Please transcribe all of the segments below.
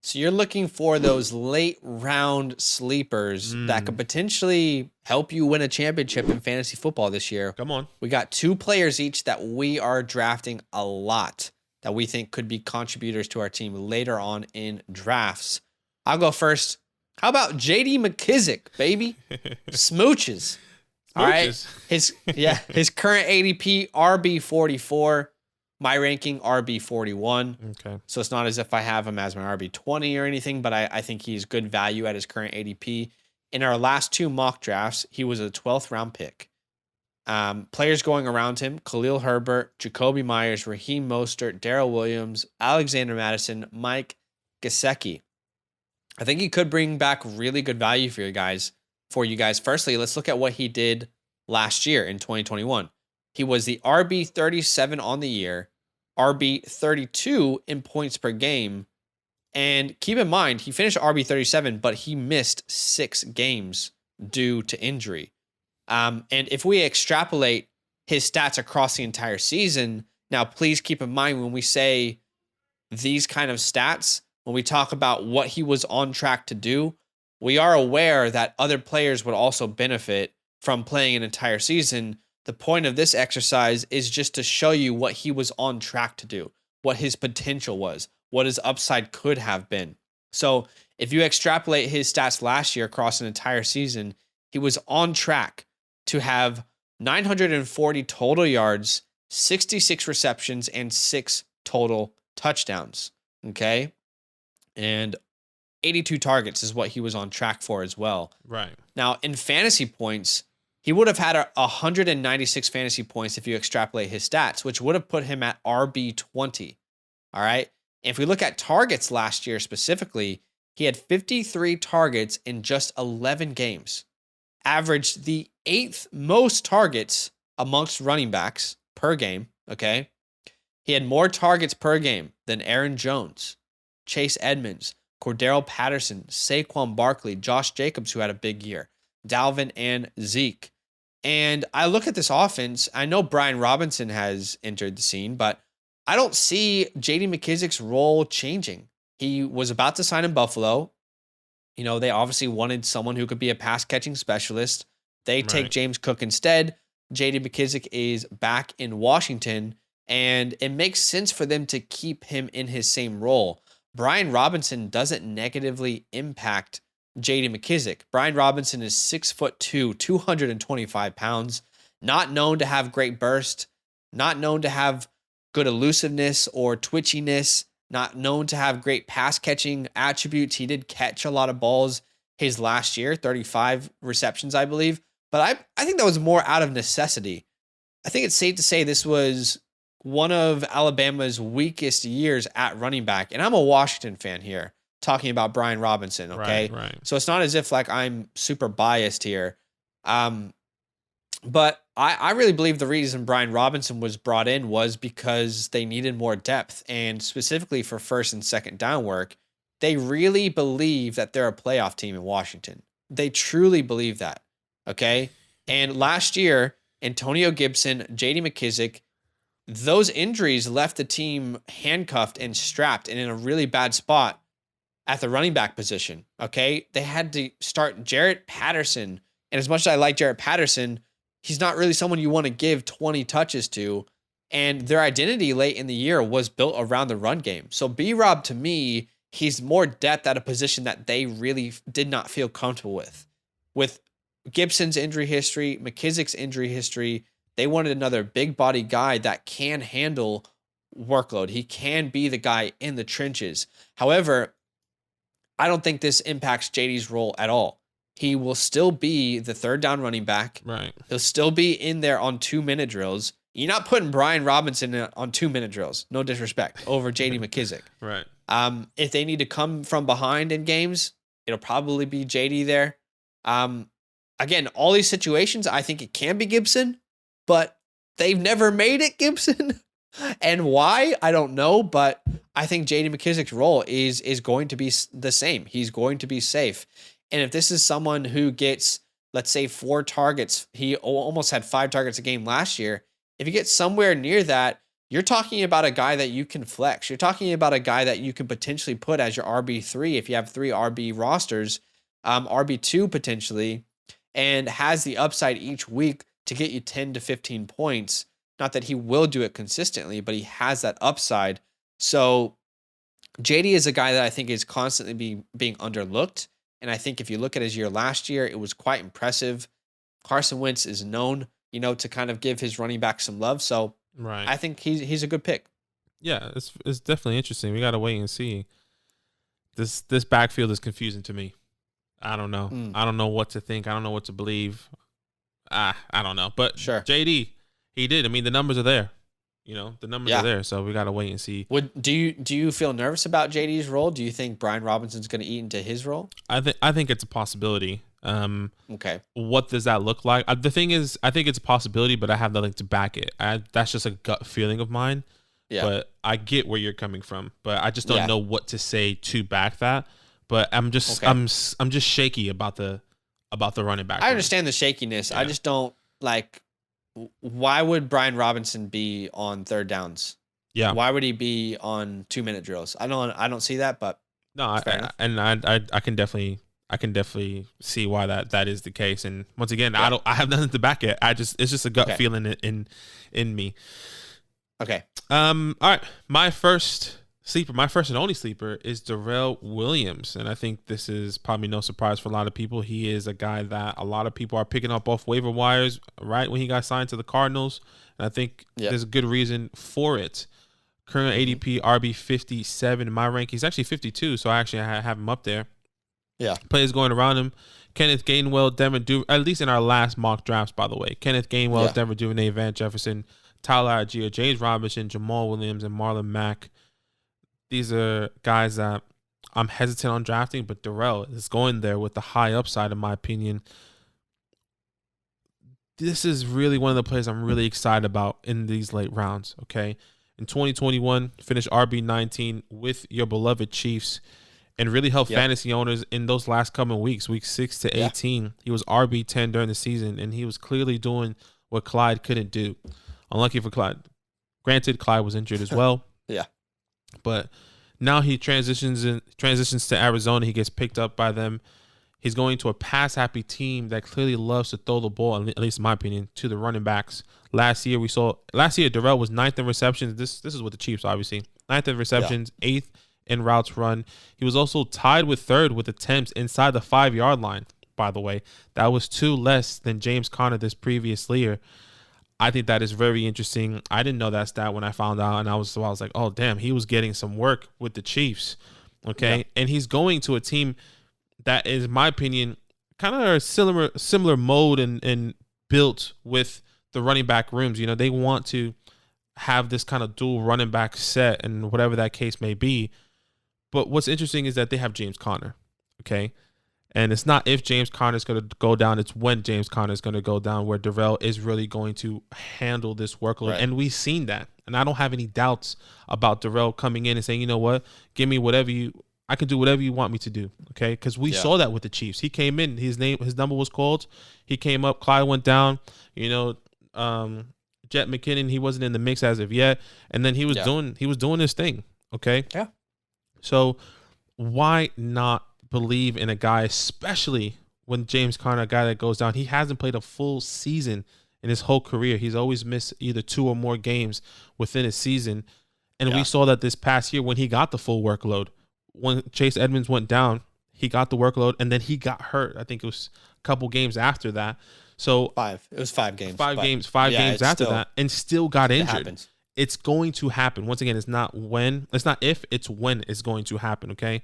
So you're looking for those late round sleepers that could potentially help you win a championship in fantasy football this year. Come on. We got 2 players each that we are drafting a lot that we think could be contributors to our team later on in drafts. I'll go first. How about JD McKissic, baby? Smooches. All right. His current ADP RB44. My ranking RB41. Okay. So it's not as if I have him as my RB20 or anything, but I think he's good value at his current ADP. In our last 2 mock drafts, he was a 12th round pick. Players going around him: Khalil Herbert, Jacoby Myers, Raheem Mostert, Darrell Williams, Alexander Madison, Mike Gesicki. I think he could bring back really good value for you guys. Firstly, let's look at what he did last year in 2021. He was the RB37 on the year, RB32 in points per game. And keep in mind, he finished RB37, but he missed 6 games due to injury. And if we extrapolate his stats across the entire season, now please keep in mind when we say these kind of stats, when we talk about what he was on track to do, we are aware that other players would also benefit from playing an entire season. The point of this exercise is just to show you what he was on track to do, what his potential was, what his upside could have been. So if you extrapolate his stats last year across an entire season, he was on track to have 940 total yards, 66 receptions, and 6 total touchdowns. Okay. And 82 targets is what he was on track for as well. Right. Now, in fantasy points, he would have had 196 fantasy points if you extrapolate his stats, which would have put him at RB20. All right. If we look at targets last year specifically, he had 53 targets in just 11 games, averaged the 8th most targets amongst running backs per game. Okay. He had more targets per game than Aaron Jones, Chase Edmonds, Cordero Patterson, Saquon Barkley, Josh Jacobs, who had a big year, Dalvin, and Zeke. And I look at this offense. I know Brian Robinson has entered the scene, but I don't see JD McKissic's role changing. He was about to sign in Buffalo. You know, they obviously wanted someone who could be a pass catching specialist. They take James Cook instead. JD McKissic is back in Washington, and it makes sense for them to keep him in his same role. Brian Robinson doesn't negatively impact JD McKissic. Brian Robinson is 6'2", 225 pounds, not known to have great burst, not known to have good elusiveness or twitchiness, not known to have great pass catching attributes. He did catch a lot of balls his last year, 35 receptions, I believe. But I think that was more out of necessity. I think it's safe to say this was one of Alabama's weakest years at running back. And I'm a Washington fan here, talking about Brian Robinson, okay? Right. So it's not as if like I'm super biased here. But I really believe the reason Brian Robinson was brought in was because they needed more depth, and specifically for first and second down work. They really believe that they're a playoff team in Washington. They truly believe that, okay? And last year, Antonio Gibson, J.D. McKissic, those injuries left the team handcuffed and strapped and in a really bad spot at the running back position, okay? They had to start Jarrett Patterson, and as much as I like Jarrett Patterson, he's not really someone you want to give 20 touches to, and their identity late in the year was built around the run game. So B-Rob, to me, he's more depth at a position that they really did not feel comfortable with. With Gibson's injury history, McKissic's injury history, they wanted another big body guy that can handle workload. He can be the guy in the trenches. However, I don't think this impacts JD's role at all. He will still be the third down running back. Right. He'll still be in there on 2-minute drills. You're not putting Brian Robinson on 2-minute drills, no disrespect, over JD McKissic. Right. If they need to come from behind in games, it'll probably be JD there. Again, all these situations, I think it can be Gibson, but they've never made it Gibson. And why? I don't know, but I think JD McKissic's role is going to be the same. He's going to be safe. And if this is someone who gets, let's say, 4 targets, he almost had 5 targets a game last year. If you get somewhere near that, you're talking about a guy that you can flex. You're talking about a guy that you can potentially put as your RB3 if you have 3 RB rosters, RB2 potentially, and has the upside each week to get you 10 to 15 points. Not that he will do it consistently, but he has that upside. So JD is a guy that I think is constantly being underlooked. And I think if you look at his year last year, it was quite impressive. Carson Wentz is known, to kind of give his running back some love. So right. I think he's a good pick. Yeah, it's definitely interesting. We got to wait and see. This backfield is confusing to me. I don't know. I don't know what to think. I don't know what to believe. I don't know. But sure, JD, he did. I mean, the numbers are there. The numbers are there. So we got to wait and see. Do you feel nervous about JD's role? Do you think Brian Robinson's going to eat into his role? I think it's a possibility. Okay. What does that look like? The thing is, I think it's a possibility, but I have nothing to back it. That's just a gut feeling of mine. Yeah. But I get where you're coming from, but I just don't know what to say to back that. But I'm just I'm just shaky about the running back. I understand the shakiness. Yeah. I just don't like. Why would Brian Robinson be on third downs? Yeah. Why would he be on 2-minute drills? I don't see that, but no, I can definitely see why that is the case. And once again, I have nothing to back it. It's just a gut feeling in me. Okay. All right. My first and only sleeper is Darrell Williams. And I think this is probably no surprise for a lot of people. He is a guy that a lot of people are picking up off waiver wires right when he got signed to the Cardinals. And I think there's a good reason for it. Current ADP RB 57 in my rankings, actually 52. So I actually have him up there. Yeah. Players going around him. Kenneth Gainwell, Denver Duvernay, at least in our last mock drafts, by the way. Kenneth Gainwell, Denver Duvernay, Van Jefferson, Tyler Algier, James Robinson, Jamal Williams, and Marlon Mack. These are guys that I'm hesitant on drafting, but Darrell is going there with the high upside, in my opinion. This is really one of the players I'm really excited about in these late rounds, okay? In 2021, finished RB19 with your beloved Chiefs and really helped fantasy owners in those last coming weeks, weeks 6 to 18. He was RB10 during the season, and he was clearly doing what Clyde couldn't do. Unlucky for Clyde. Granted, Clyde was injured as well. Yeah. But now he transitions to Arizona. He gets picked up by them. He's going to a pass-happy team that clearly loves to throw the ball, at least in my opinion, to the running backs. Last year, Darrell was 9th in receptions. This is with the Chiefs, obviously. 9th in receptions, 8th in routes run. He was also tied with 3rd with attempts inside the 5-yard line, by the way. That was 2 less than James Conner this previous year. I think that is very interesting. I didn't know that stat when I found out, and I was like, oh, damn, he was getting some work with the Chiefs, okay? Yeah. And he's going to a team that is, in my opinion, kind of a similar mode and built with the running back rooms. They want to have this kind of dual running back set and whatever that case may be. But what's interesting is that they have James Conner, okay? And it's not if James Conner is going to go down, it's when James Conner is going to go down, where Darrell is really going to handle this workload. Right. And we've seen that. And I don't have any doubts about Darrell coming in and saying, you know what, give me I can do whatever you want me to do. Okay. Because we saw that with the Chiefs. He came in, his number was called. He came up, Clyde went down, Jet McKinnon, he wasn't in the mix as of yet. And then he was doing his thing. Okay. Yeah. So why not believe in a guy, especially when James Conner, a guy that goes down, he hasn't played a full season in his whole career. He's always missed either 2 or more games within a season. And we saw that this past year when he got the full workload. When Chase Edmonds went down, he got the workload, and then he got hurt. I think it was a couple games after that. So 5. It was 5 games. 5 games after that, and still got injured. It's going to happen. Once again, it's not if, it's when it's going to happen, okay?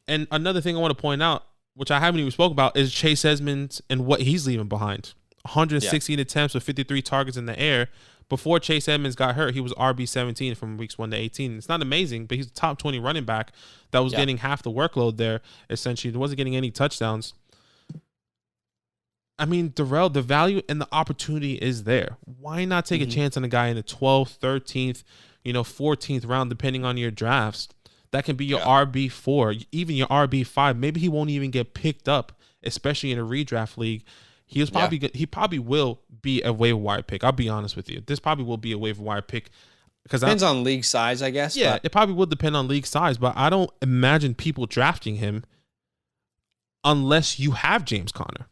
And another thing I want to point out, which I haven't even spoke about, is Chase Edmonds and what he's leaving behind. 116 attempts with 53 targets in the air. Before Chase Edmonds got hurt, he was RB17 from weeks 1 to 18. It's not amazing, but he's a top 20 running back that was getting half the workload there, essentially. He wasn't getting any touchdowns. I mean, Darrell, the value and the opportunity is there. Why not take a chance on a guy in the 12th, 13th, 14th round, depending on your drafts? That can be your RB4, even your RB5. Maybe he won't even get picked up, especially in a redraft league. He probably will be a waiver wire pick. I'll be honest with you. This probably will be a waiver wire pick. Because depends on league size, I guess. Yeah, but it probably would depend on league size, but I don't imagine people drafting him unless you have James Conner.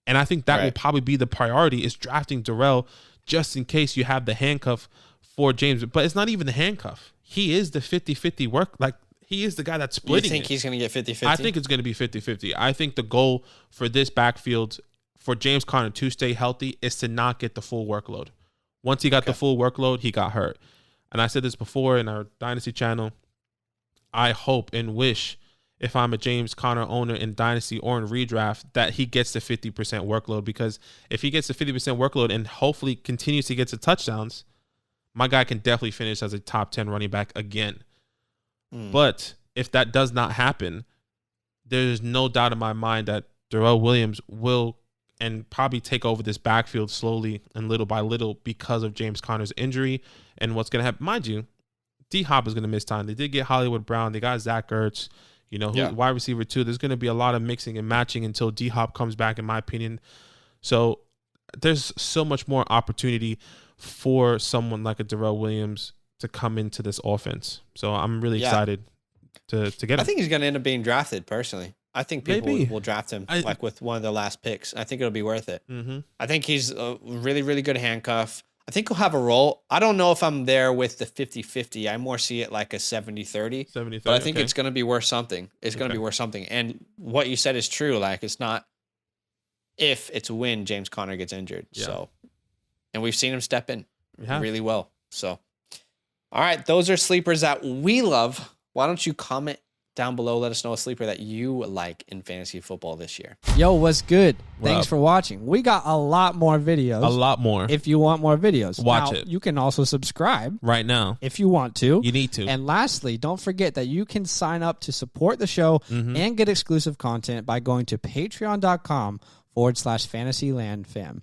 And I think that will probably be the priority, is drafting Darrell just in case you have the handcuff for James. But it's not even the handcuff. He is the 50-50 work. Like, he is the guy that's splitting. You think he's going to get 50-50? I think it's going to be 50-50. I think the goal for this backfield, for James Conner to stay healthy, is to not get the full workload. Once he got the full workload, he got hurt. And I said this before in our Dynasty channel, I hope and wish, if I'm a James Conner owner in Dynasty or in redraft, that he gets the 50% workload. Because if he gets the 50% workload and hopefully continues to get to touchdowns, my guy can definitely finish as a top 10 running back again. But if that does not happen, there's no doubt in my mind that Darrell Williams will and probably take over this backfield slowly and little by little because of James Conner's injury and what's going to happen. Mind you, D-Hop is going to miss time. They did get Hollywood Brown. They got Zach Ertz, wide receiver 2. There's going to be a lot of mixing and matching until D-Hop comes back, in my opinion. So there's so much more opportunity for someone like a Darrell Williams to come into this offense. So I'm really excited to get him. I think he's going to end up being drafted, personally. I think people will draft him with one of their last picks. I think it'll be worth it. Mm-hmm. I think he's a really, really good handcuff. I think he'll have a role. I don't know if I'm there with the 50-50. I more see it like a 70-30. 70-30, but I think it's going to be worth something. It's going to be worth something. And what you said is true. Like, it's not if, it's when James Conner gets injured. Yeah. So, and we've seen him step in really well. So, all right, those are sleepers that we love. Why don't you comment down below? Let us know a sleeper that you like in fantasy football this year. Yo, what's good? Thanks for watching. We got a lot more videos. A lot more. If you want more videos, watch it. You can also subscribe right now if you want to. You need to. And lastly, don't forget that you can sign up to support the show and get exclusive content by going to patreon.com/FantasyLand fam.